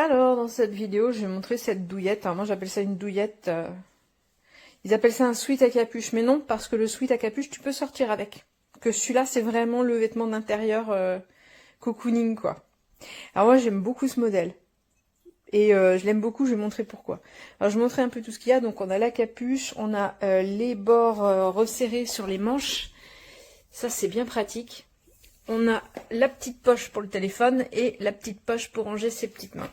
Alors, dans cette vidéo, je vais montrer cette douillette. Alors, moi, j'appelle ça une douillette. Ils appellent ça un sweat à capuche. Mais non, parce que le sweat à capuche, tu peux sortir avec. Que celui-là, c'est vraiment le vêtement d'intérieur cocooning, quoi. Alors, moi, j'aime beaucoup ce modèle. Et je l'aime beaucoup, je vais montrer pourquoi. Alors, je vais montrer un peu tout ce qu'il y a. Donc, on a la capuche, on a les bords resserrés sur les manches. Ça, c'est bien pratique. On a la petite poche pour le téléphone et la petite poche pour ranger ses petites mains,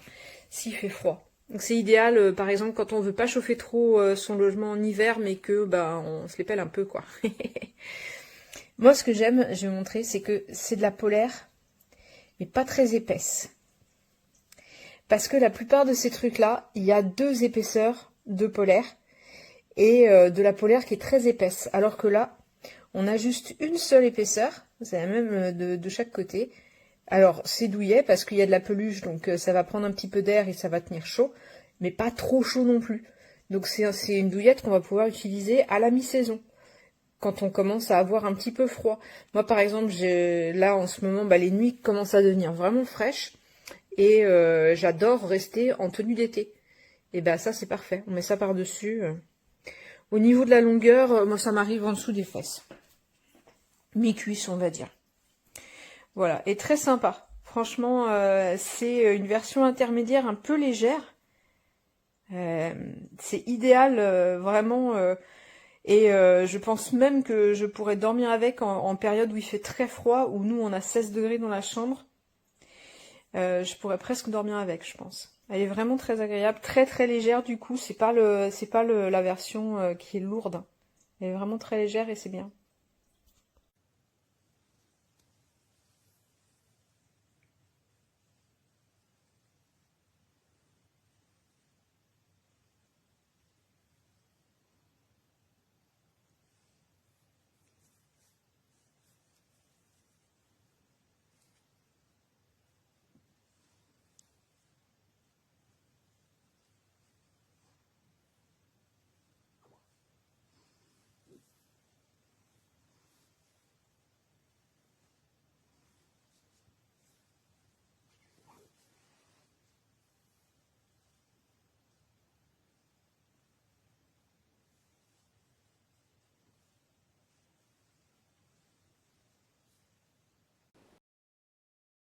s'il fait froid. Donc c'est idéal, par exemple, quand on veut pas chauffer trop son logement en hiver, mais que on se les pèle un peu, quoi. Moi, ce que j'aime, je vais vous montrer, c'est que c'est de la polaire, mais pas très épaisse. Parce que la plupart de ces trucs-là, il y a 2 épaisseurs de polaire, et de la polaire qui est très épaisse. Alors que là, on a juste une seule épaisseur, c'est la même de chaque côté. Alors, c'est douillet parce qu'il y a de la peluche, donc ça va prendre un petit peu d'air et ça va tenir chaud, mais pas trop chaud non plus. Donc c'est une douillette qu'on va pouvoir utiliser à la mi-saison, quand on commence à avoir un petit peu froid. Moi, par exemple, là, en ce moment, les nuits commencent à devenir vraiment fraîches, et j'adore rester en tenue d'été. Et ça, c'est parfait. On met ça par-dessus. Au niveau de la longueur, moi, ça m'arrive en dessous des fesses. Mi-cuisse, on va dire. Voilà, et très sympa. Franchement, c'est une version intermédiaire un peu légère. C'est idéal, vraiment. Et je pense même que je pourrais dormir avec en période où il fait très froid, où nous, on a 16 degrés dans la chambre. Je pourrais presque dormir avec, je pense. Elle est vraiment très agréable, très très légère du coup. C'est pas la version qui est lourde. Elle est vraiment très légère et c'est bien.